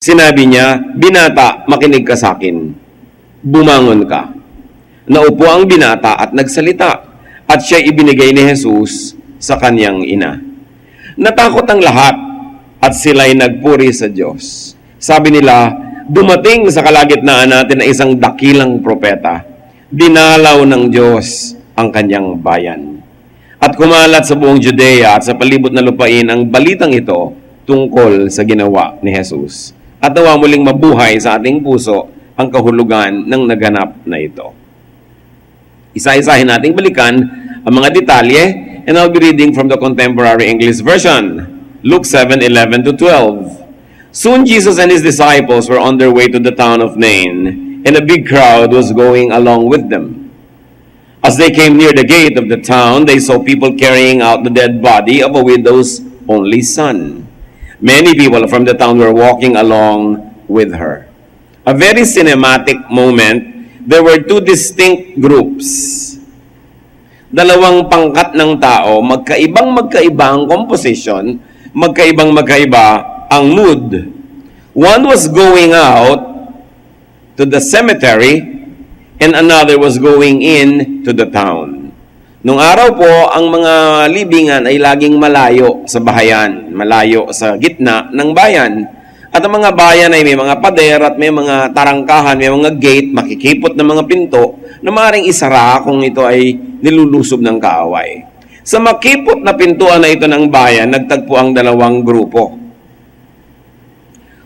Sinabi niya, "Binata, makinig ka sa akin. Bumangon ka." Naupo ang binata at nagsalita, at siya ibinigay ni Jesus sa kanyang ina. Natakot ang lahat at sila'y nagpuri sa Diyos. Sabi nila, dumating sa kalagitnaan natin na isang dakilang propeta. Dinalaw ng Diyos ang kanyang bayan. At kumalat sa buong Judea at sa palibot na lupain ang balitang ito tungkol sa ginawa ni Jesus. At nawa muling mabuhay sa ating puso ang kahulugan ng naganap na ito. Isa-isahin nating balikan ang mga detalye, and I'll be reading from the Contemporary English Version, Luke 7:11-12. Soon Jesus and his disciples were on their way to the town of Nain, and a big crowd was going along with them. As they came near the gate of the town, they saw people carrying out the dead body of a widow's only son. Many people from the town were walking along with her. A very cinematic moment. There were two distinct groups. Dalawang pangkat ng tao, magkaibang-magkaiba ang composition, magkaibang-magkaiba ang mood. One was going out to the cemetery and another was going in to the town. Nung araw po, ang mga libingan ay laging malayo sa bahayan, malayo sa gitna ng bayan. At ang mga bayan ay may mga pader at may mga tarangkahan, may mga gate, makikipot na mga pinto na maaaring isara kung ito ay nilulusob ng kaaway. Sa makipot na pintuan na ito ng bayan, nagtagpo ang dalawang grupo.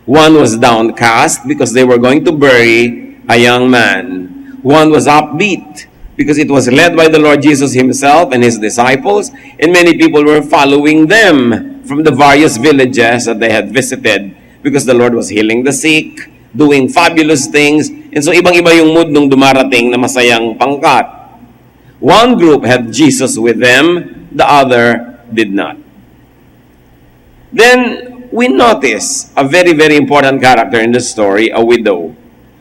One was downcast because they were going to bury a young man. One was upbeat because it was led by the Lord Jesus himself and his disciples, and many people were following them from the various villages that they had visited because the Lord was healing the sick, doing fabulous things, and so ibang-iba yung mood nung dumarating na masayang pangkat. One group had Jesus with them, the other did not. Then we notice a very, very important character in the story, a widow,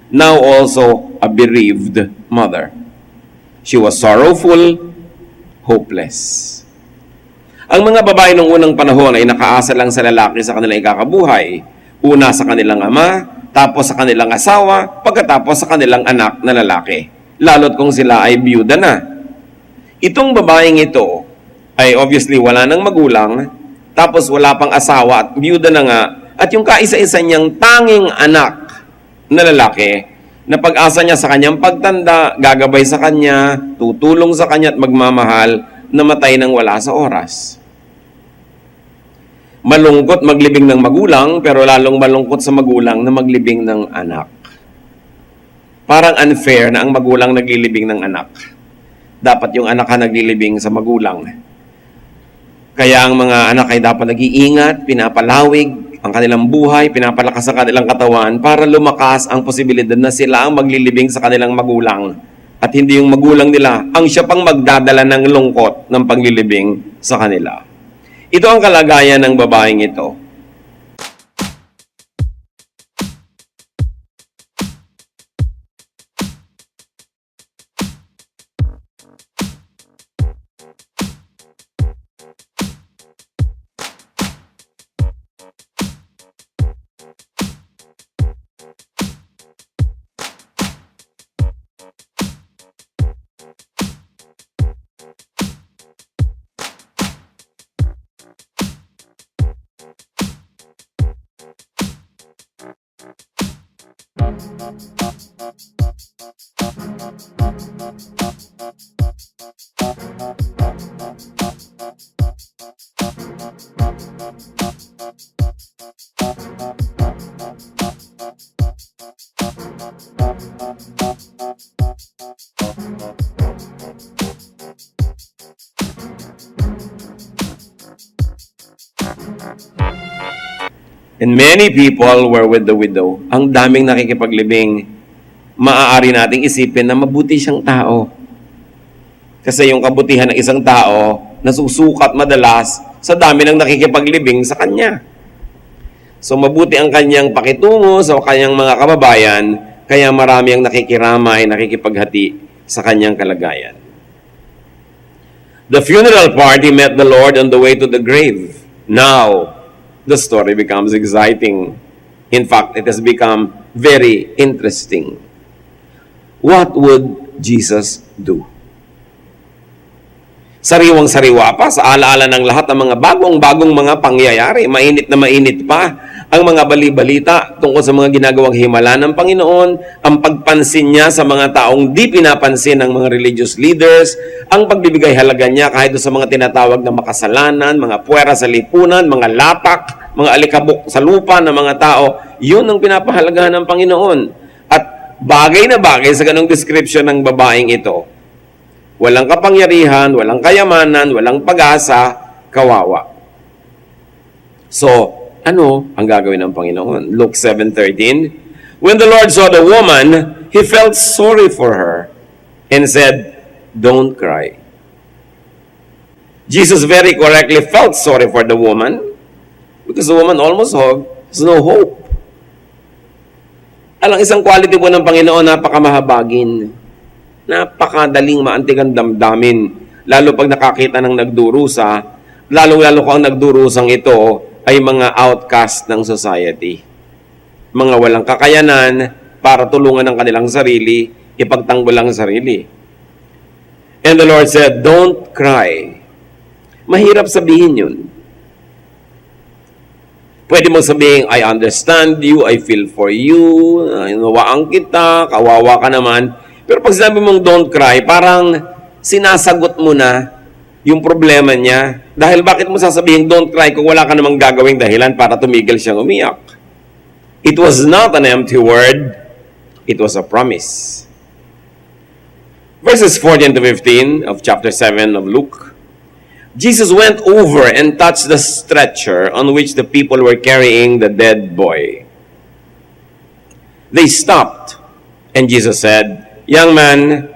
now also a bereaved mother. She was sorrowful, hopeless. Ang mga babae noong unang panahon ay nakaasa lang sa lalaki sa kanilang ikakabuhay. Una sa kanilang ama, tapos sa kanilang asawa, pagkatapos sa kanilang anak na lalaki. Lalo't kung sila ay biyuda na. Itong babaeng ito ay obviously wala nang magulang, tapos wala pang asawa at biyuda na nga, at yung kaisa-isa niyang tanging anak na lalaki, na pag-asa niya sa kanyang pagtanda, gagabay sa kanya, tutulong sa kanya at magmamahal, namatay nang wala sa oras. Malungkot maglibing ng magulang, pero lalong malungkot sa magulang na maglibing ng anak. Parang unfair na ang magulang naglilibing ng anak. Dapat yung anak ang naglilibing sa magulang. Kaya ang mga anak ay dapat nag-iingat, pinapalawig ang kanilang buhay, pinapalakas ang kanilang katawan para lumakas ang posibilidad na sila ang maglilibing sa kanilang magulang. At hindi yung magulang nila ang siya pang magdadala ng lungkot ng paglilibing sa kanila. Ito ang kalagayan ng babaeng ito. And many people were with the widow. Ang daming nakikipaglibing. Maaari nating isipin na mabuti siyang tao. Kasi yung kabutihan ng isang tao, nasusukat madalas sa dami ng nakikipaglibing sa kanya. So mabuti ang kanyang pakitungo sa kanyang mga kababayan, kaya marami ang nakikiramay, nakikipaghati sa kanyang kalagayan. The funeral party met the Lord on the way to the grave. Now, the story becomes exciting In fact, it has become very interesting. What would Jesus do? Sariwang-sariwa pa sa alaala ng lahat ng mga bagong-bagong mga pangyayari. Mainit na mainit pa ang mga bali-balita tungkol sa mga ginagawang himala ng Panginoon, ang pagpansin niya sa mga taong di pinapansin ng mga religious leaders, ang pagbibigay halaga niya kahit sa mga tinatawag na makasalanan, mga puwera sa lipunan, mga latak, mga alikabok sa lupa ng mga tao. Yun ang pinapahalagahan ng Panginoon. At bagay na bagay sa ganong description ng babaeng ito. Walang kapangyarihan, walang kayamanan, walang pag-asa, kawawa. So, ano ang gagawin ng Panginoon? Luke 7:13, when the Lord saw the woman, He felt sorry for her and said, "Don't cry." Jesus very correctly felt sorry for the woman because the woman almost has no hope. Alang isang quality po ng Panginoon, napakamahabagin. Napakadaling maantig ang damdamin. Lalo pag nakakita ng nagdurusa, lalo-lalo kung ang nagdurusang ito ay mga outcast ng society. Mga walang kakayanan para tulungan ang kanilang sarili, ipagtanggol ang sarili. And the Lord said, "Don't cry." Mahirap sabihin yun. Pwede mo sabihin, "I understand you, I feel for you, inawaan kita, kawawa ka naman." Pero pag sinabi mong don't cry, parang sinasagot mo na yung problema niya. Dahil bakit mo sasabihin don't cry kung wala ka namang gagawing dahilan para tumigil siyang umiyak? It was not an empty word. It was a promise. Verses 14 to 15 of chapter 7 of Luke. Jesus went over and touched the stretcher on which the people were carrying the dead boy. They stopped, and Jesus said, "Young man,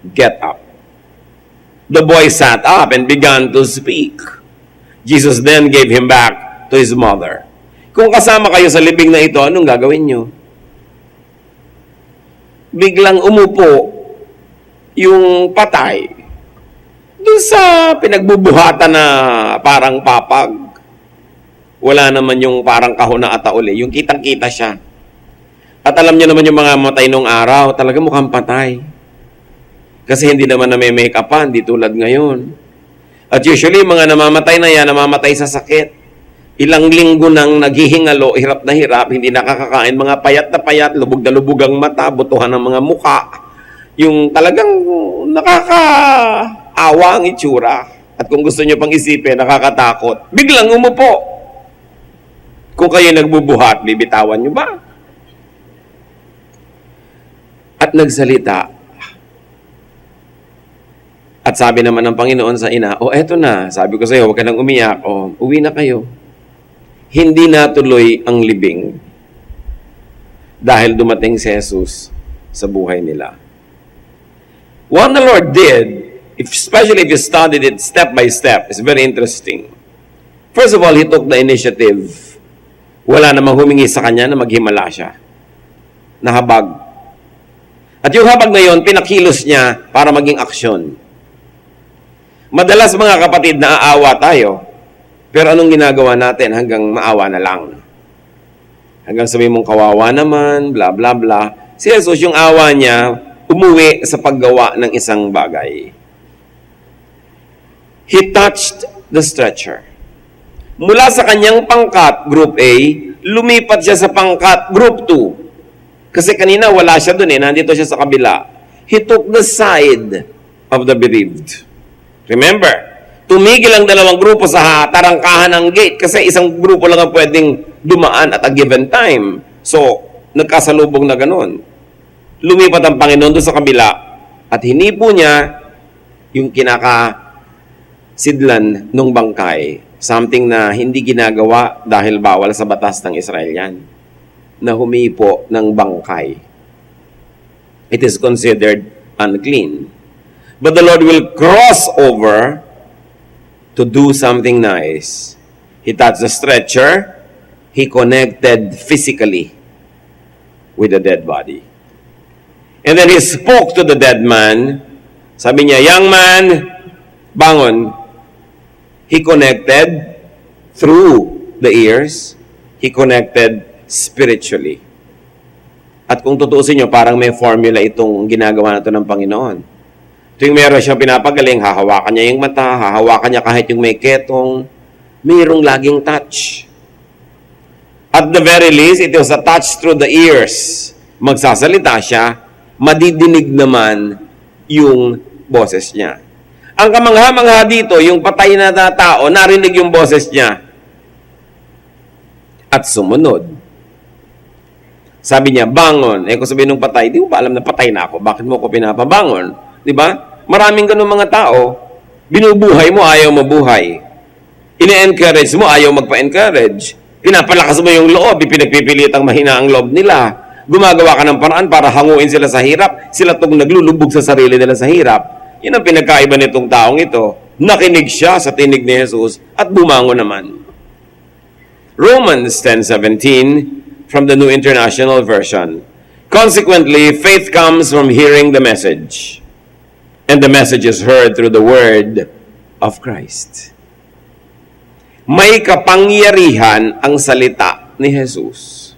get up." The boy sat up and began to speak. Jesus then gave him back to his mother. Kung kasama kayo sa libing na ito, anong gagawin nyo? Biglang umupo yung patay doon sa pinagbubuhatan na parang papag. Wala naman yung parang kahon na atauli. Yung kitang-kita siya. At alam niyo naman yung mga matay nung araw, talaga mukhang patay. Kasi hindi naman na may make-upan, di tulad ngayon. At usually, mga namamatay na yan, namamatay sa sakit. Ilang linggo nang naghihingalo, hirap na hirap, hindi nakakakain, mga payat na payat, lubog na lubog ang mata, butuhan ng mga muka. Yung talagang nakakaawa ang itsura. At kung gusto niyo pang isipin, nakakatakot. Biglang umupo. Kung kayo nagbubuhat, bibitawan niyo ba? At nagsalita. At sabi naman ng Panginoon sa ina, eto na, sabi ko sa iyo, huwag ka nang umiyak, uwi na kayo. Hindi natuloy ang libing dahil dumating si Jesus sa buhay nila. What the Lord did, especially if you studied it step by step, is very interesting. First of all, He took the initiative. Wala namang humingi sa Kanya na maghimala siya. Nahabag. At yung habag na yun, pinakilos niya para maging aksyon. Madalas mga kapatid, naaawa tayo. Pero anong ginagawa natin hanggang maawa na lang? Hanggang sabihin mong kawawa naman, bla bla bla. Si Jesus, yung awa niya, umuwi sa paggawa ng isang bagay. He touched the stretcher. Mula sa kanyang pangkat, Group A, lumipat siya sa pangkat, Group 2. Kasi kanina wala siya dun nandito siya sa kabila. He took the side of the bereaved. Remember, tumigil ang dalawang grupo sa tarangkahan ng gate kasi isang grupo lang ang pwedeng dumaan at a given time. So, nagkasalubong na ganun. Lumipat ang Panginoon doon sa kabila at hinipo niya yung kinakasidlan ng bangkay. Something na hindi ginagawa dahil bawal sa batas ng Israel yan. Na humipo ng bangkay. It is considered unclean. But the Lord will cross over to do something nice. He touched the stretcher. He connected physically with the dead body. And then He spoke to the dead man. Sabi niya, "Young man, bangon." He connected through the ears. He connected spiritually. At kung tutuusin nyo, parang may formula itong ginagawa na ito ng Panginoon. Tuwing meron siyang pinapagaling, hahawakan niya yung mata, hahawakan niya kahit yung may ketong, mayroong laging touch. At the very least, it was a touch through the ears. Magsasalita siya, madidinig naman yung boses niya. Ang kamangha-mangha dito, yung patay na tao, narinig yung boses niya. At sumunod. Sabi niya, bangon. Kung sabihin ng patay, di mo ba alam na patay na ako? Bakit mo ako pinapabangon? Di ba? Maraming ganun mga tao, binubuhay mo, ayaw mabuhay. Ine-encourage mo, ayaw magpa-encourage. Pinapalakas mo yung loob, pinagpipilitang mahina ang loob nila. Gumagawa ka ng paraan para hanguin sila sa hirap. Sila itong naglulubog sa sarili nila sa hirap. Yan ang pinagkaiba nitong taong ito. Nakinig siya sa tinig ni Jesus at bumangon naman. Romans 10:17 from the New International Version. Consequently, faith comes from hearing the message. And the message is heard through the word of Christ. May kapangyarihan ang salita ni Jesus.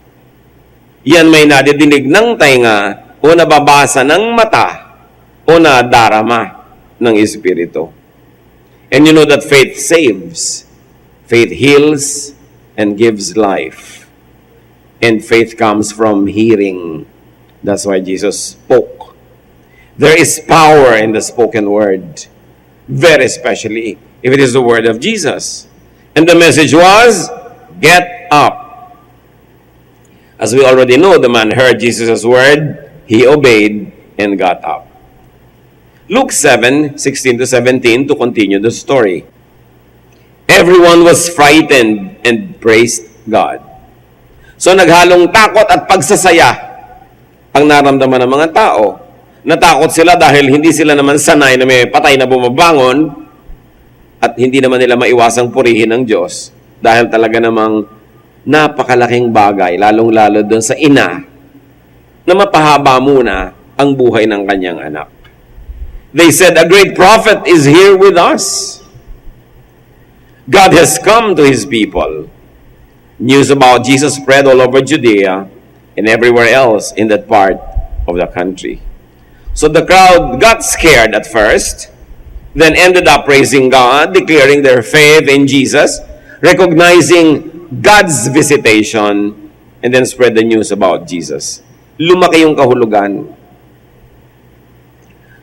Yan may nadidinig ng tainga o nababasa ng mata o nadarama ng Espiritu. And you know that faith saves. Faith heals and gives life. And faith comes from hearing. That's why Jesus spoke. There is power in the spoken word, very especially if it is the word of Jesus. And the message was, get up. As we already know, the man heard Jesus' word, he obeyed, and got up. Luke 7:16-17 to continue the story. Everyone was frightened and praised God. So naghalong takot at pagsasaya ang naramdaman ng mga tao. Natakot sila dahil hindi sila naman sanay na may patay na bumabangon at hindi naman nila maiwasang purihin ng Diyos dahil talaga namang napakalaking bagay, lalong-lalo doon sa ina na mapahaba muna ang buhay ng kanyang anak. They said, a great prophet is here with us. God has come to His people. News about Jesus spread all over Judea and everywhere else in that part of the country. So the crowd got scared at first, then ended up praising God, declaring their faith in Jesus, recognizing God's visitation, and then spread the news about Jesus. Lumaki yung kahulugan.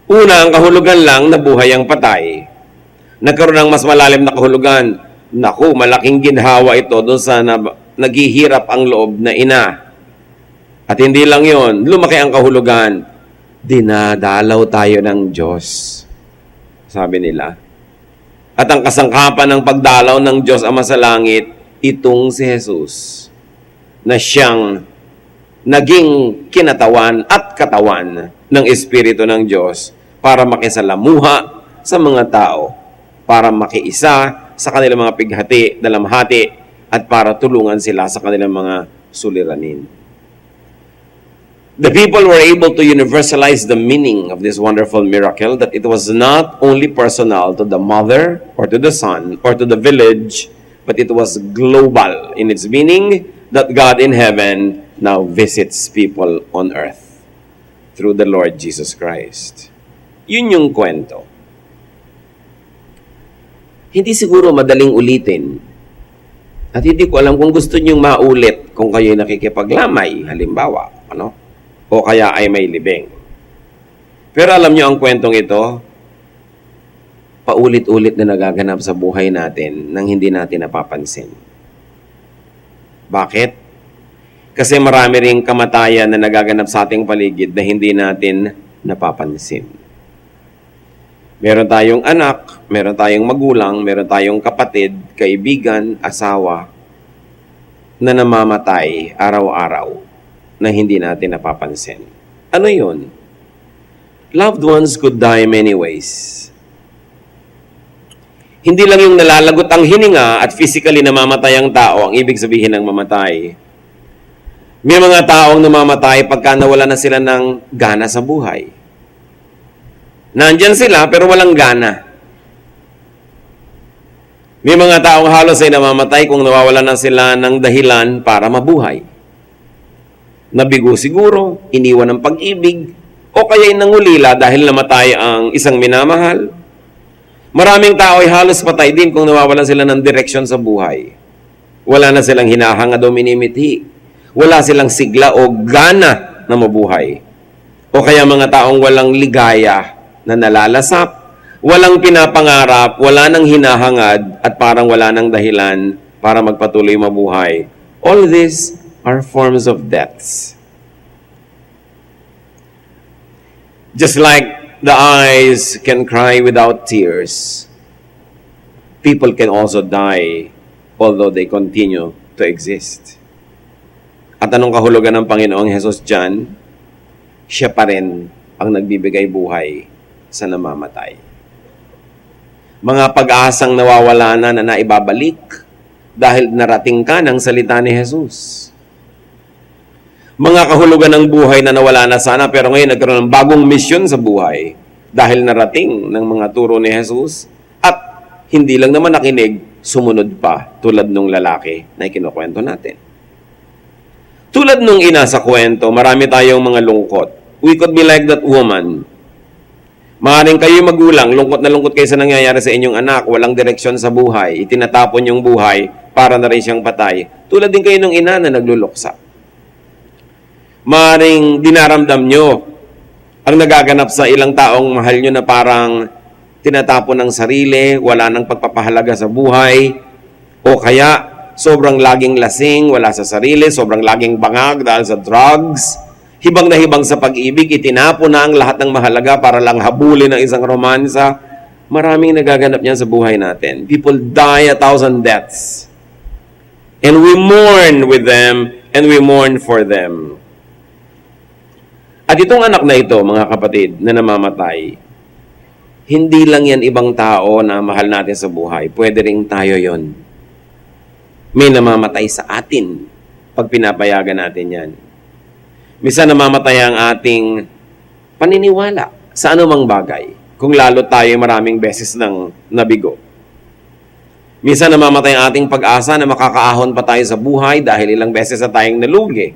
Una, ang kahulugan lang na buhay ang patay. Nagkaroon ng mas malalim na kahulugan. Naku, malaking ginhawa ito doon sa naghihirap ang loob na ina. At hindi lang yon, lumaki ang kahulugan. Dinadalaw tayo ng Diyos, sabi nila. At ang kasangkapan ng pagdalaw ng Diyos Ama sa langit, itong si Jesus, na siyang naging kinatawan at katawan ng Espiritu ng Diyos para makisalamuha sa mga tao, para makiisa sa kanilang mga pighati, dalamhati, at para tulungan sila sa kanilang mga suliranin. The people were able to universalize the meaning of this wonderful miracle, that it was not only personal to the mother or to the son or to the village, but it was global in its meaning that God in heaven now visits people on earth through the Lord Jesus Christ. Yun yung kwento. Hindi siguro madaling ulitin. At hindi ko alam kung gusto nyong maulit kung kayo'y nakikipaglamay, halimbawa, o kaya ay may libing. Pero alam nyo ang kwentong ito, paulit-ulit na nagaganap sa buhay natin nang hindi natin napapansin. Bakit? Kasi marami ring kamatayan na nagaganap sa ating paligid na hindi natin napapansin. Meron tayong anak, meron tayong magulang, meron tayong kapatid, kaibigan, asawa na namamatay araw-araw na hindi natin napapansin. Ano yun? Loved ones could die many ways. Hindi lang yung nalalagot ang hininga at physically namamatay ang tao, ang ibig sabihin ng mamatay. May mga taong namamatay pagka nawala na sila ng gana sa buhay. Nandyan sila pero walang gana. May mga taong halos ay namamatay kung nawawalan na sila ng dahilan para mabuhay. Nabigo siguro, iniwan ng pag-ibig, o kaya'y nangulila dahil namatay ang isang minamahal. Maraming tao ay halos patay din kung nawawalan sila ng direksyon sa buhay. Wala na silang hinahangad o minimithi. Wala silang sigla o gana na mabuhay. O kaya mga taong walang ligaya na nalalasap, walang pinapangarap, wala nang hinahangad, at parang wala nang dahilan para magpatuloy mabuhay. All these are forms of deaths. Just like the eyes can cry without tears, people can also die although they continue to exist. At anong kahulugan ng Panginoong Hesus dyan? Siya pa rin ang nagbibigay buhay sa namamatay. Mga pag-asang nawawala na naibabalik dahil narating ka ng salita ni Jesus. Mga kahulugan ng buhay na nawala na sana pero ngayon nagkaroon ng bagong misyon sa buhay dahil narating ng mga turo ni Jesus at hindi lang naman nakinig, sumunod pa tulad nung lalaki na ikinukwento natin. Tulad nung ina sa kwento, marami tayong mga lungkot. We could be like that woman. Maaaring kayo magulang, lungkot na lungkot kayo sa nangyayari sa inyong anak, walang direksyon sa buhay, itinatapon yung buhay para na rin siyang patay. Tulad din kayo ng ina na nagluluksa. Maaaring dinaramdam nyo ang nagaganap sa ilang taong mahal nyo na parang tinatapon ng sarili, wala nang pagpapahalaga sa buhay, o kaya sobrang laging lasing, wala sa sarili, sobrang laging bangag dahil sa drugs, hibang na hibang sa pag-ibig, itinapon na ang lahat ng mahalaga para lang habulin ng isang romansa. Maraming nagaganap niyan sa buhay natin. People die 1,000 deaths. And we mourn with them, and we mourn for them. At itong anak na ito, mga kapatid, na namamatay, hindi lang yan ibang tao na mahal natin sa buhay. Pwede ring tayo yon. May namamatay sa atin pag pinapayagan natin yan. Minsan namamatay ang ating paniniwala sa anumang bagay kung lalo tayo maraming beses ng nabigo. Minsan namamatay ang ating pag-asa na makakaahon pa tayo sa buhay dahil ilang beses na tayong nalugi.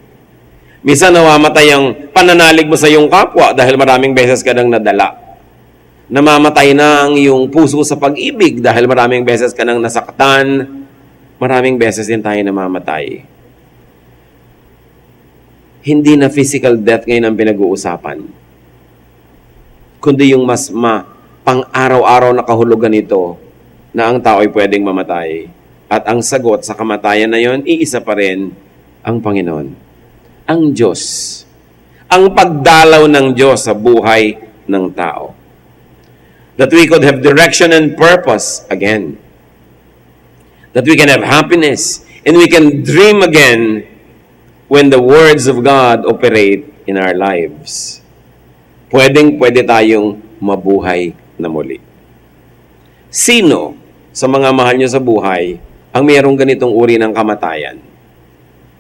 Minsan namamatay ang pananalig mo sa iyong kapwa dahil maraming beses ka nang nadala. Namamatay na ang iyong puso sa pag-ibig dahil maraming beses ka nang nasaktan. Maraming beses din tayo namamatay. Hindi na physical death ngayon ang pinag-uusapan, kundi yung mas pang-araw-araw na kahulugan nito na ang tao ay pwedeng mamatay. At ang sagot sa kamatayan na yon, iisa pa rin ang Panginoon. Ang Diyos. Ang pagdalaw ng Diyos sa buhay ng tao. That we could have direction and purpose again. That we can have happiness and we can dream again when the words of God operate in our lives. Pwede tayong mabuhay na muli. Sino sa mga mahal nyo sa buhay ang mayroong ganitong uri ng kamatayan?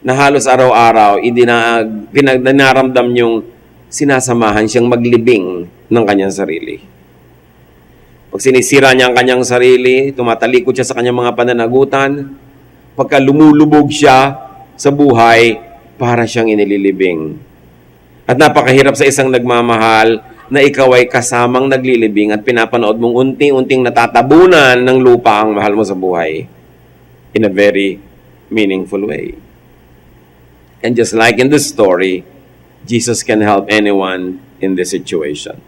Na halos araw-araw, dinaramdam nyong sinasamahan siyang maglibing ng kanyang sarili. Pag sinisira niya ang kanyang sarili, tumatalikod siya sa kanyang mga pananagutan, pagka lumulubog siya sa buhay, para siyang inililibing. At napakahirap sa isang nagmamahal na ikaw ay kasamang naglilibing at pinapanood mong unti-unting natatabunan ng lupa ang mahal mo sa buhay in a very meaningful way. And just like in this story, Jesus can help anyone in this situation.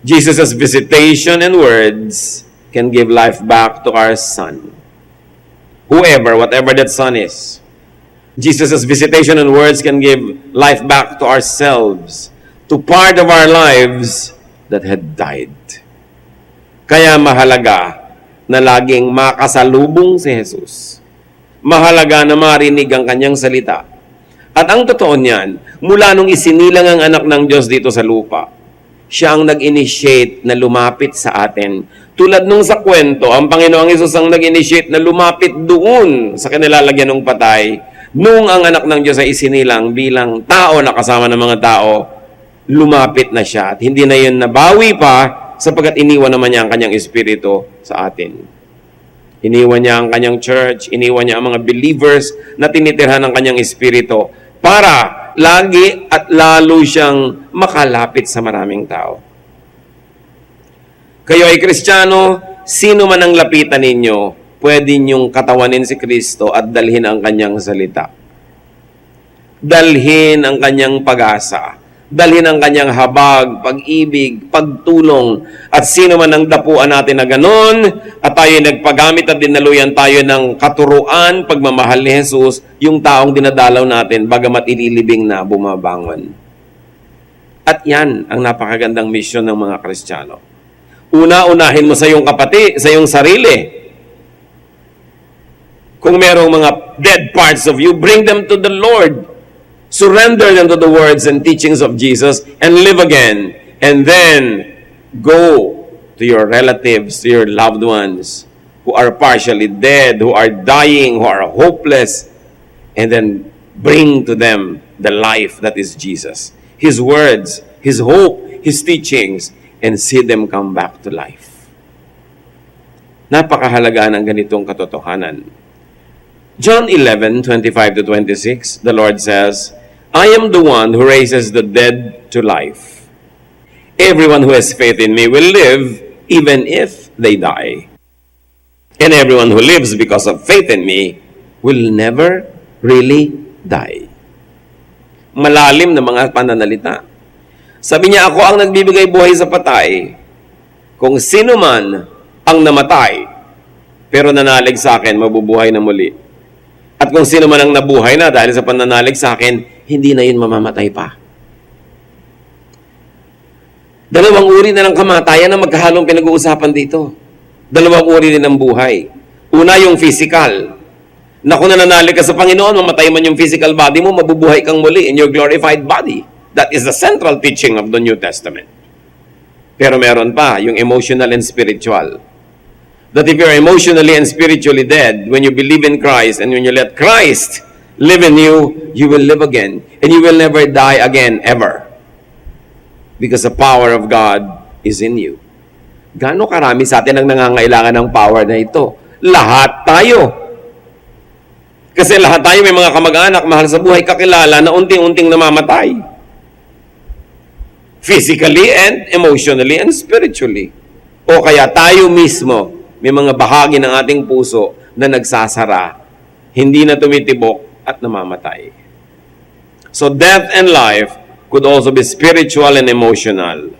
Jesus' visitation and words can give life back to our son. Whatever that son is. Jesus' visitation and words can give life back to ourselves, to part of our lives that had died. Kaya mahalaga na laging makasalubong si Jesus. Mahalaga na marinig ang kanyang salita. At ang totoo niyan, mula nung isinilang ang anak ng Diyos dito sa lupa, siya ang nag-initiate na lumapit sa atin. Tulad nung sa kwento, ang Panginoong Hesus ang nag-initiate na lumapit doon sa kanilalagyan ng patay. Nung ang anak ng Diyos ay isinilang bilang tao na kasama ng mga tao, lumapit na siya. At hindi na yun nabawi pa sapagkat iniwan naman niya ang kanyang espiritu sa atin. Iniwan niya ang kanyang church, iniwan niya ang mga believers na tinitirhan ng kanyang espiritu para lagi at lalo siyang makalapit sa maraming tao. Kayo ay Kristiyano, sino man ang lapitan ninyo, pwede niyong katawanin si Kristo at dalhin ang kanyang salita. Dalhin ang kanyang pag-asa. Dalhin ang kanyang habag, pag-ibig, pagtulong. At sino man ang dapuan natin na ganon, at tayo nagpagamit at dinaluyan tayo ng katuruan, pagmamahal ni Jesus, yung taong dinadalaw natin, bagamat ililibing na bumabangon. At yan ang napakagandang misyon ng mga Kristiyano. Una-unahin mo sa iyong kapatid, sa iyong sarili. Kung merong mga dead parts of you, bring them to the Lord. Surrender them to the words and teachings of Jesus and live again. And then go to your relatives, to your loved ones who are partially dead, who are dying, who are hopeless, and then bring to them the life that is Jesus. His words, His hope, His teachings, and see them come back to life. Napakahalaga ng ganitong katotohanan. John 11:25-26, the Lord says, I am the one who raises the dead to life. Everyone who has faith in me will live even if they die. And everyone who lives because of faith in me will never really die. Malalim na mga pananalita. Sabi niya, ako ang nagbibigay buhay sa patay. Kung sino man ang namatay, pero nanalig sa akin, mabubuhay na muli. At kung sino man ang nabuhay na dahil sa pananalig sa akin, hindi na yun mamamatay pa. Dalawang uri na ng kamatayan na magkahalong pinag-uusapan dito. Dalawang uri din ng buhay. Una, yung physical. Na kung nananalig ka sa Panginoon, mamatay man yung physical body mo, mabubuhay kang muli in your glorified body. That is the central teaching of the New Testament. Pero meron pa, yung emotional and spiritual. That if you're emotionally and spiritually dead, when you believe in Christ and when you let Christ live in you, you will live again. And you will never die again, ever. Because the power of God is in you. Gaano karami sa atin ang nangangailangan ng power na ito? Lahat tayo. Kasi lahat tayo may mga kamag-anak, mahal sa buhay, kakilala na unting-unting namamatay. Physically and emotionally and spiritually. O kaya tayo mismo, may mga bahagi ng ating puso na nagsasara, hindi na tumitibok at namamatay. So death and life could also be spiritual and emotional.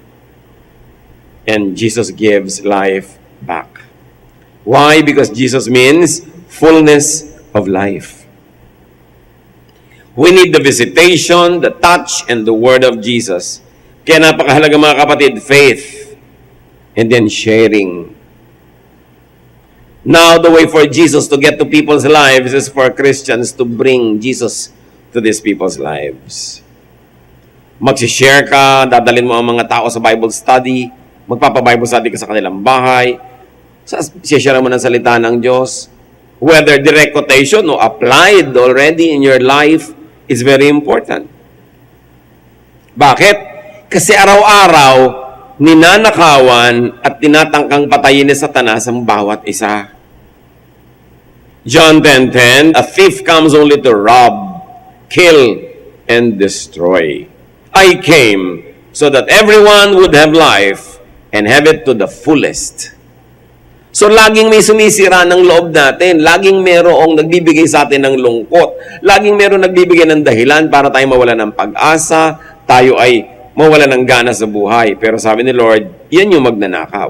And Jesus gives life back. Why? Because Jesus means fullness of life. We need the visitation, the touch, and the word of Jesus. Kaya napakahalaga mga kapatid, faith, and then sharing. Now, the way for Jesus to get to people's lives is for Christians to bring Jesus to these people's lives. Magsishare ka, dadalhin mo ang mga tao sa Bible study, magpapa-Bible study ka sa kanilang bahay, share mo ng salita ng Diyos. Whether direct quotation o applied already in your life is very important. Bakit? Kasi araw-araw, ninanakawan at tinatangkang patayin ni Satanas ang bawat isa. John 10:10, a thief comes only to rob, kill, and destroy. I came so that everyone would have life and have it to the fullest. So, laging may sumisira ng loob natin. Laging merong nagbibigay sa atin ng lungkot. Laging merong nagbibigay ng dahilan para tayo mawala ng pag-asa, tayo ay mawala ng gana sa buhay. Pero sabi ni Lord, yan yung magnanakaw.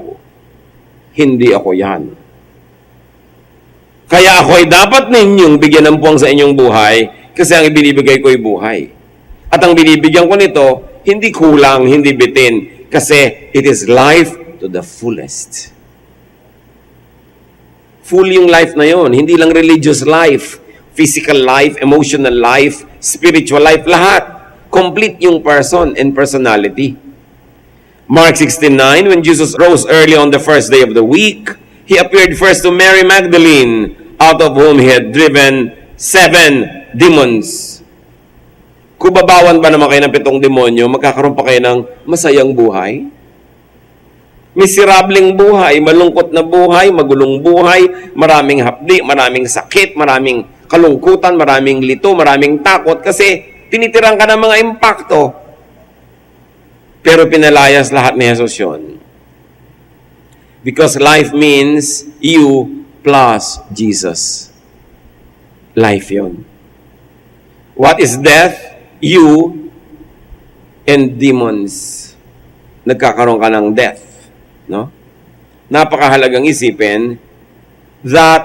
Hindi ako yan. Kaya ako ay dapat ninyong bigyan ng puwang sa inyong buhay kasi ang ibinibigay ko ay buhay. At ang binibigyan ko nito, hindi kulang, hindi bitin. Kasi it is life to the fullest. Full yung life na yon, hindi lang religious life, physical life, emotional life, spiritual life, lahat. Complete yung person and personality. Mark 16:9, when Jesus rose early on the first day of the week, He appeared first to Mary Magdalene, out of whom He had driven 7 demons. Kung babawan ba naman kayo ng 7 demonyo, magkakaroon pa kayo ng masayang buhay? Miserableng buhay, malungkot na buhay, magulong buhay, maraming hapdi, maraming sakit, maraming kalungkutan, maraming lito, maraming takot kasi tinitiran ka ng mga impakto. Pero pinalayas lahat ni Jesus yun. Because life means you plus Jesus. Life yun. What is death? You and demons. Nagkakaroon ka ng death. No? Napakahalagang isipin that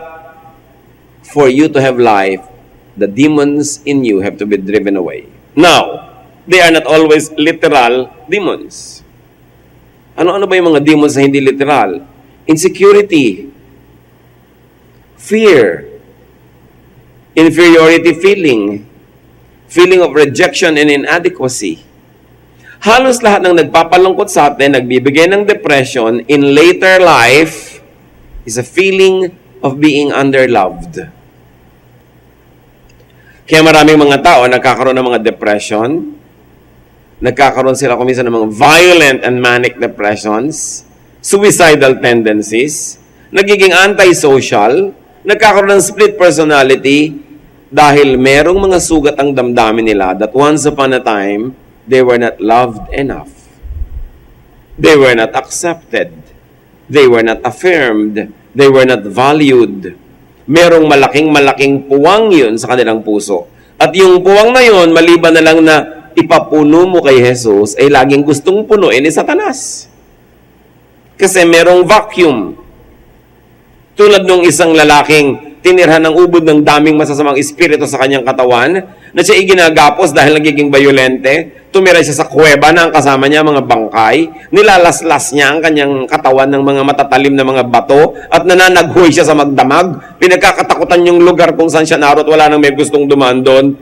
for you to have life, the demons in you have to be driven away. Now, they are not always literal demons. Ano-ano ba yung mga demons na hindi literal? Insecurity, fear, inferiority feeling of rejection and inadequacy. Halos lahat ng nagpapalungkot sa atin, nagbibigay ng depression in later life is a feeling of being underloved. Kaya maraming mga tao nagkakaroon ng mga depression, nagkakaroon sila kuminsan ng mga violent and manic depressions, suicidal tendencies, nagiging antisocial, nagkakaroon ng split personality dahil merong mga sugat ang damdamin nila that once upon a time, they were not loved enough. They were not accepted. They were not affirmed. They were not valued. Merong malaking puwang yun sa kanilang puso. At yung puwang na yun, maliban na lang na ipapuno mo kay Jesus, ay laging gustong punuin ni Satanas. Kasi merong vacuum. Tulad nung isang lalaking tinirhan ng ubod ng daming masasamang espiritu sa kanyang katawan, na siya iginagapos dahil nagiging bayolente, tumira siya sa kuweba na ang kasama niya mga bangkay, nilalaslas niya ang kanyang katawan ng mga matatalim na mga bato, at nananaghoy siya sa magdamag, pinagkakatakutan yung lugar kung saan siya naroon, wala nang may gustong dumaan doon,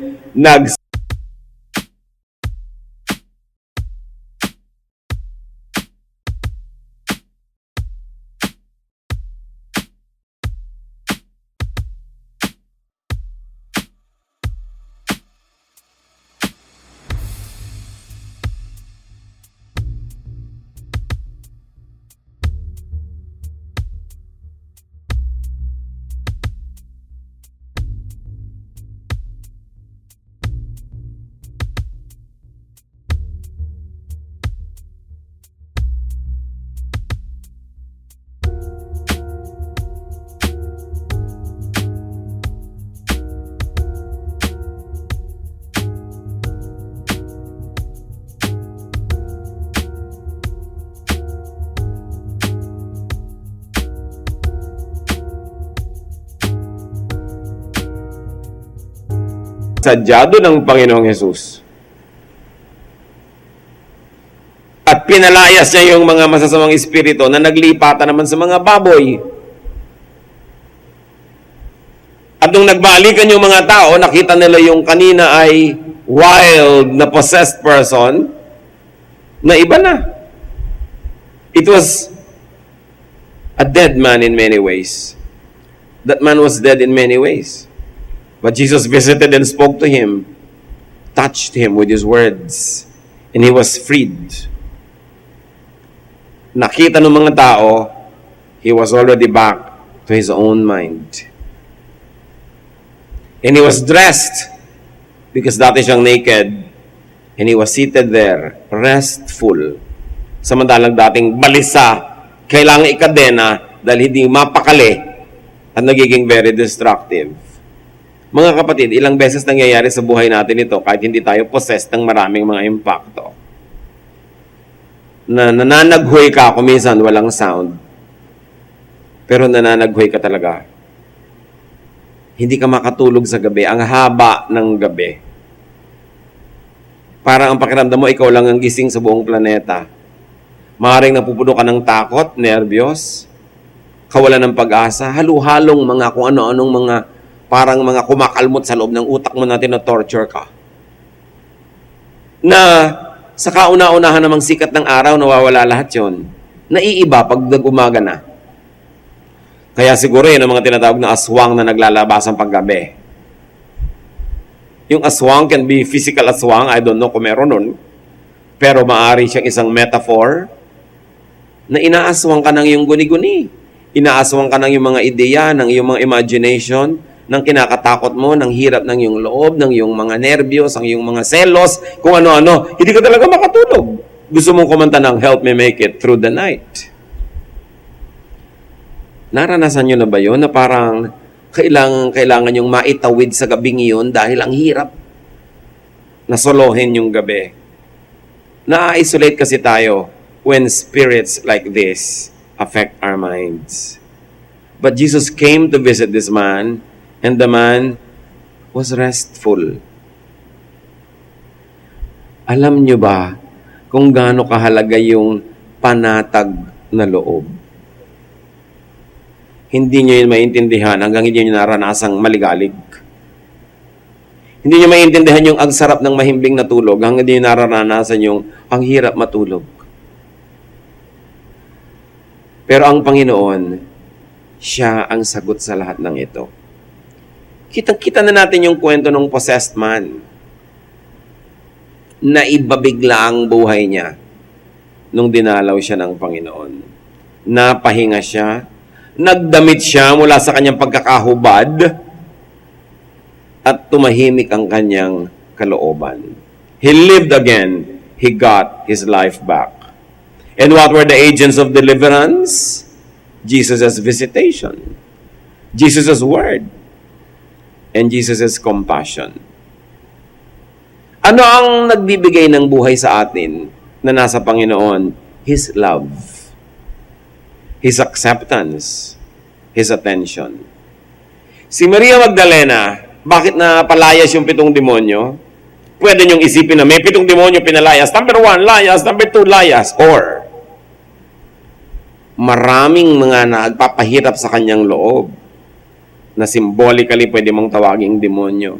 sadyado ng Panginoong Jesus. At pinalayas niya yung mga masasamang espiritu na naglipatan naman sa mga baboy. At nung nagbalikan yung mga tao, nakita nila yung kanina ay wild na possessed person na iba na. It was a dead man in many ways. That man was dead in many ways. But Jesus visited and spoke to him, touched him with his words, and he was freed. Nakita ng mga tao, he was already back to his own mind. And he was dressed, because dati siyang naked, and he was seated there, restful. Samantalang dating balisa, kailangan ikadena dahil hindi mapakali at nagiging very destructive. Mga kapatid, ilang beses nangyayari sa buhay natin ito kahit hindi tayo possessed ng maraming mga impacto. Na nananaghoy ka, kuminsan walang sound. Pero nananaghoy ka talaga. Hindi ka makatulog sa gabi. Ang haba ng gabi. Parang ang pakiramdam mo, ikaw lang ang gising sa buong planeta. Maaaring napupuno ka ng takot, nervyos, kawalan ng pag-asa, halo-halong mga kung ano-anong mga parang mga kumakalmot sa loob ng utak mo natin na torture ka. Na sa kauna-unahan namang sikat ng araw, nawawala lahat yon. Naiiba pag umaga na. Kaya siguro yun ang mga tinatawag na aswang na naglalabasan paggabi. Yung aswang can be physical aswang, I don't know kung meron nun. Pero maaari siyang isang metaphor na inaaswang ka ng iyong guni-guni. Inaaswang ka ng iyong mga ideya, ng iyong mga imagination, ng kinakatakot mo, ng hirap ng iyong loob, ng iyong mga nerbiyos, ang iyong mga selos, kung ano-ano, hindi ka talaga makatulog. Gusto mong kumanta ng Help Me Make It Through the Night. Naranasan nyo na ba yun na parang kailangan yung maitawid sa gabing iyon dahil ang hirap nasolohin yung gabi? Na-isolate kasi tayo when spirits like this affect our minds. But Jesus came to visit this man, and the man was restful. Alam nyo ba kung gaano kahalaga yung panatag na loob? Hindi nyo yun maintindihan hanggang hindi nyo naranasang maligalig. Hindi nyo maintindihan yung ang sarap ng mahimbing na tulog hanggang hindi nyo naranasan yung ang hirap matulog. Pero ang Panginoon, siya ang sagot sa lahat ng ito. Kitang-kita na natin yung kwento ng possessed man na ibabigla ang buhay niya nung dinalaw siya ng Panginoon. Napahinga siya, nagdamit siya mula sa kanyang pagkakahubad at tumahimik ang kanyang kalooban. He lived again. He got his life back. And what were the agents of deliverance? Jesus' visitation, Jesus' word, and Jesus' compassion. Ano ang nagbibigay ng buhay sa atin na nasa Panginoon? His love, His acceptance, His attention. Si Maria Magdalena, bakit napalayas yung 7 demonyo? Pwede niyong isipin na may 7 demonyo pinalayas. Number 1, layas. Number 2, layas. Or, maraming mga nagpapahirap sa kanyang loob na symbolically pwede mong tawaging demonyo.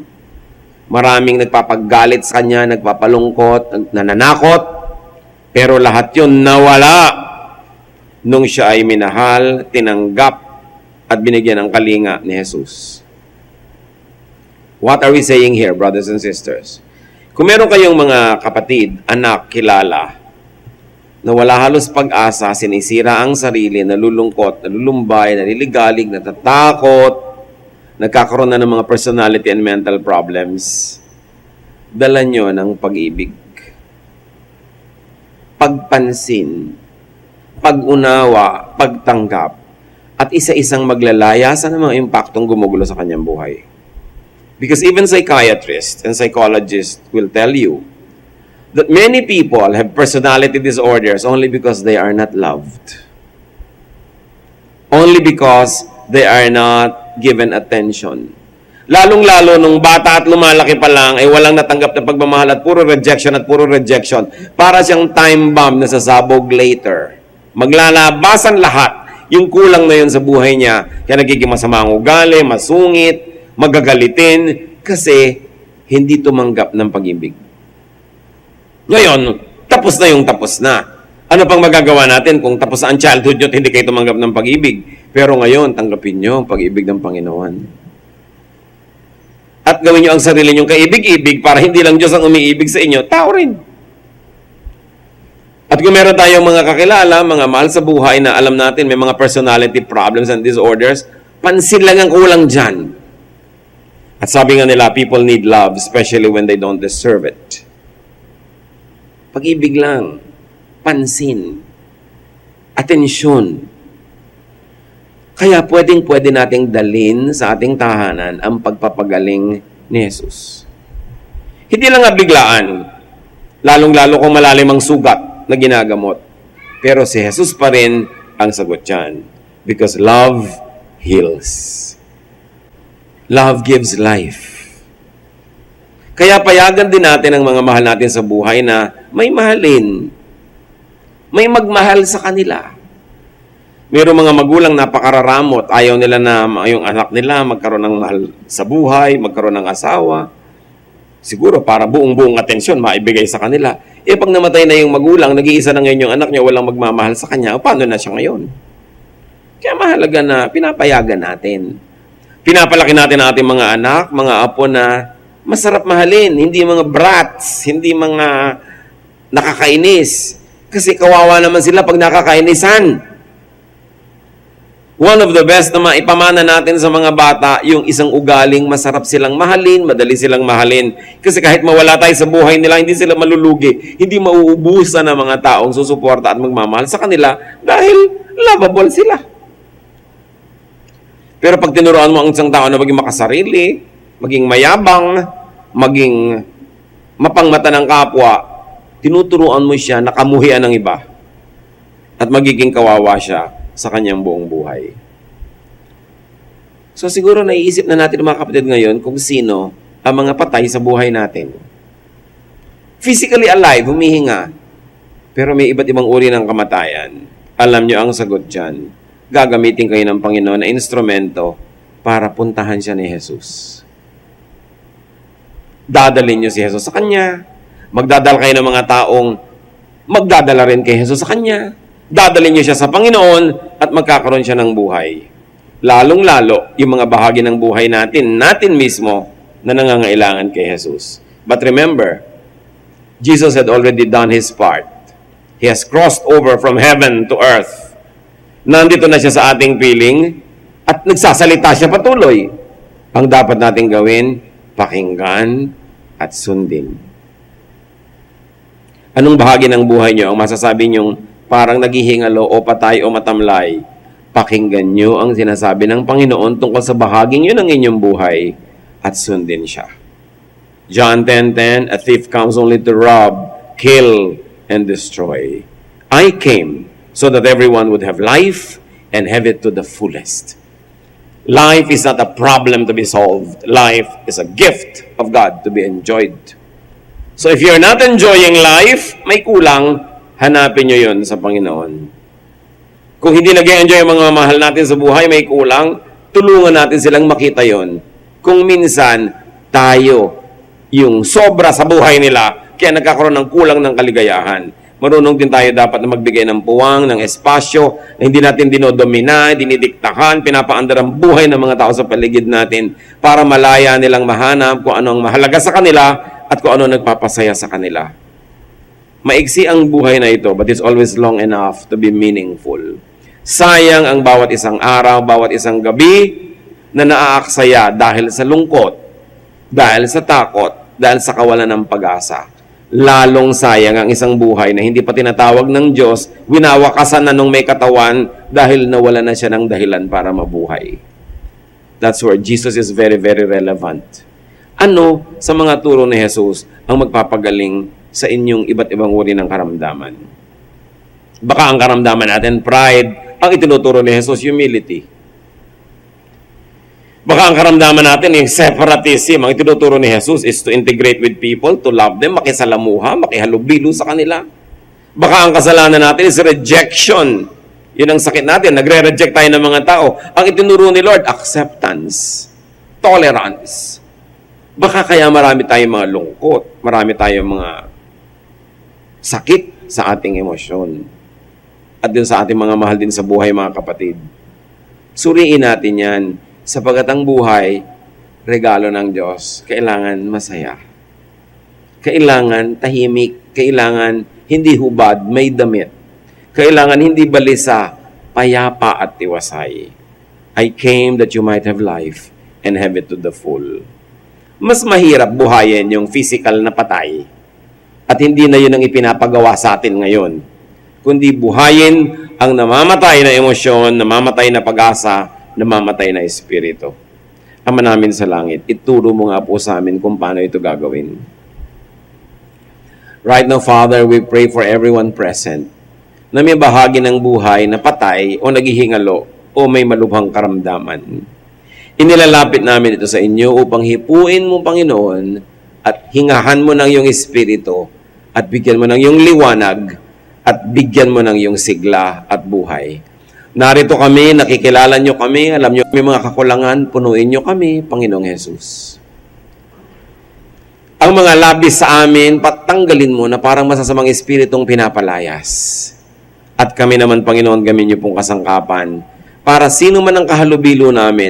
Maraming nagpapagalit sa kanya, nagpapalungkot, nananakot, pero lahat yun nawala nung siya ay minahal, tinanggap, at binigyan ng kalinga ni Jesus. What are we saying here, brothers and sisters? Kung meron kayong mga kapatid, anak, kilala, na wala halos pag-asa, sinisira ang sarili, nalulungkot, nalulumbay, naliligalig, natatakot, nagkakaroon na ng mga personality and mental problems, dala nyo ng pag-ibig, pagpansin, pag-unawa, pagtanggap, at isa-isang maglalaya sa mga impaktong gumugulo sa kanyang buhay. Because even psychiatrists and psychologists will tell you that many people have personality disorders only because they are not loved. Only because they are not given attention. Lalong-lalo nung bata at lumalaki pa lang ay walang natanggap na pagmamahal at puro rejection. Para siyang time bomb na sasabog later. Maglalabasan lahat yung kulang na yun sa buhay niya. Kaya nagiging masama ang ugali, masungit, magagalitin kasi hindi tumanggap ng pag-ibig. Ngayon, tapos na yung tapos na. Ano pang magagawa natin kung tapos na ang childhood nyo at hindi kayo tumanggap ng pag-ibig? Pero ngayon, tanggapin nyo ang pag-ibig ng Panginoon. At gawin nyo ang sarili nyong kaibig-ibig para hindi lang Diyos ang umiibig sa inyo, tao rin. At kung meron tayong mga kakilala, mga mahal sa buhay na alam natin may mga personality problems and disorders, pansin lang ang kulang dyan. At sabi nga nila, people need love, especially when they don't deserve it. Pag-ibig lang, pansin, atensyon. Kaya pwede nating dalhin sa ating tahanan ang pagpapagaling ni Jesus. Hindi lang nga biglaan, lalong-lalo kung malalim ang sugat na ginagamot. Pero si Jesus pa rin ang sagot dyan. Because love heals. Love gives life. Kaya payagan din natin ang mga mahal natin sa buhay na may mahalin. May magmahal sa kanila. Mayroong mga magulang napakararamot. Ayaw nila na yung anak nila magkaroon ng mahal sa buhay, magkaroon ng asawa. Siguro para buong-buong atensyon maibigay sa kanila. Pag namatay na yung magulang, nag-iisa na ngayon yung anak niya, walang magmamahal sa kanya, paano na siya ngayon? Kaya mahalaga na pinapayagan natin. Pinapalaki natin ang ating mga anak, mga apo na masarap mahalin, hindi mga brats, hindi mga nakakainis. Kasi kawawa naman sila pag nakakainisan. One of the best na maipamana natin sa mga bata, yung isang ugaling masarap silang mahalin, madali silang mahalin. Kasi kahit mawala tayo sa buhay nila, hindi sila malulugi. Hindi mauubusan ng mga taong susuporta at magmamahal sa kanila dahil lovable sila. Pero pag tinuruan mo ang isang tao na maging makasarili, maging mayabang, maging mapangmata ng kapwa, tinuturuan mo siya na kamuhian ng iba at magiging kawawa siya sa kanyang buong buhay. So siguro naiisip na natin mga kapatid ngayon kung sino ang mga patay sa buhay natin. Physically alive, humihinga, pero may iba't ibang uri ng kamatayan. Alam nyo ang sagot dyan. Gagamitin kayo ng Panginoon na instrumento para puntahan siya ni Jesus. Dadalhin nyo si Jesus sa Kanya. Magdadala kayo ng mga taong magdadala rin kay Jesus sa Kanya. Dadalhin nyo siya sa Panginoon at magkakaroon siya ng buhay. Lalong-lalo yung mga bahagi ng buhay natin mismo na nangangailangan kay Jesus. But remember, Jesus had already done His part. He has crossed over from heaven to earth. Nandito na siya sa ating piling at nagsasalita siya patuloy. Ang dapat nating gawin, pakinggan at sundin. Anong bahagi ng buhay niyo ang masasabi niyong parang naghihingalo o patay o matamlay? Pakinggan niyo ang sinasabi ng Panginoon tungkol sa bahaging yun ng inyong buhay at sundin siya. John 10:10, a thief comes only to rob, kill, and destroy. I came so that everyone would have life and have it to the fullest. Life is not a problem to be solved. Life is a gift of God to be enjoyed. So if you're not enjoying life, may kulang, hanapin nyo yun sa Panginoon. Kung hindi nag-enjoy ang mga mahal natin sa buhay, may kulang, tulungan natin silang makita yon. Kung minsan, tayo, yung sobra sa buhay nila, kaya nagkakaroon ng kulang ng kaligayahan. Marunong din tayo dapat na magbigay ng puwang, ng espasyo, na hindi natin dinodomina, dinidiktahan, pinapaandar ang buhay ng mga tao sa paligid natin para malaya nilang mahanap kung ano ang mahalaga sa kanila at kung ano nagpapasaya sa kanila. Maigsi ang buhay na ito, but it's always long enough to be meaningful. Sayang ang bawat isang araw, bawat isang gabi na naaaksaya dahil sa lungkot, dahil sa takot, dahil sa kawalan ng pag-asa. Lalong sayang ang isang buhay na hindi pa tinatawag ng Diyos, winawakasan na nung may katawan dahil nawala na siya ng dahilan para mabuhay. That's where Jesus is very, very relevant. Ano sa mga turo ni Jesus ang magpapagaling sa inyong iba't ibang uri ng karamdaman? Baka ang karamdaman natin, pride. Ang itinuturo ni Jesus, humility. Baka ang karamdaman natin, yung separatism. Ang itinuturo ni Jesus is to integrate with people, to love them, makisalamuha, makihalubilo sa kanila. Baka ang kasalanan natin is rejection. Yun ang sakit natin. Nagre-reject tayo ng mga tao. Ang itinuro ni Lord, acceptance, tolerance. Baka kaya marami tayong mga lungkot, marami tayong mga sakit sa ating emosyon. At din sa ating mga mahal din sa buhay, mga kapatid. Suriin natin yan, sapagkat ang buhay, regalo ng Diyos. Kailangan masaya. Kailangan tahimik. Kailangan hindi hubad, may damit. Kailangan hindi balisa, payapa at tiwasay. I came that you might have life and have it to the full. Mas mahirap buhayin yung physical na patay. At hindi na yun ang ipinapagawa sa atin ngayon. Kundi buhayin ang namamatay na emosyon, namamatay na pag-asa, namamatay na espiritu. Ama namin sa langit, ituro mo nga po sa amin kung paano ito gagawin. Right now, Father, we pray for everyone present na may bahagi ng buhay na patay o naghihingalo o may malubhang karamdaman. Inilalapit namin ito sa inyo upang hipuin mo, Panginoon, at hingahan mo ng iyong espiritu at bigyan mo ng iyong liwanag at bigyan mo ng iyong sigla at buhay. Narito kami, nakikilala nyo kami, alam nyo may mga kakulangan, punuin nyo kami, Panginoong Jesus. Ang mga labis sa amin, patanggalin mo na parang masasamang espiritong pinapalayas. At kami naman, Panginoon, gamin nyo pong kasangkapan para sino man ang kahalubilo namin,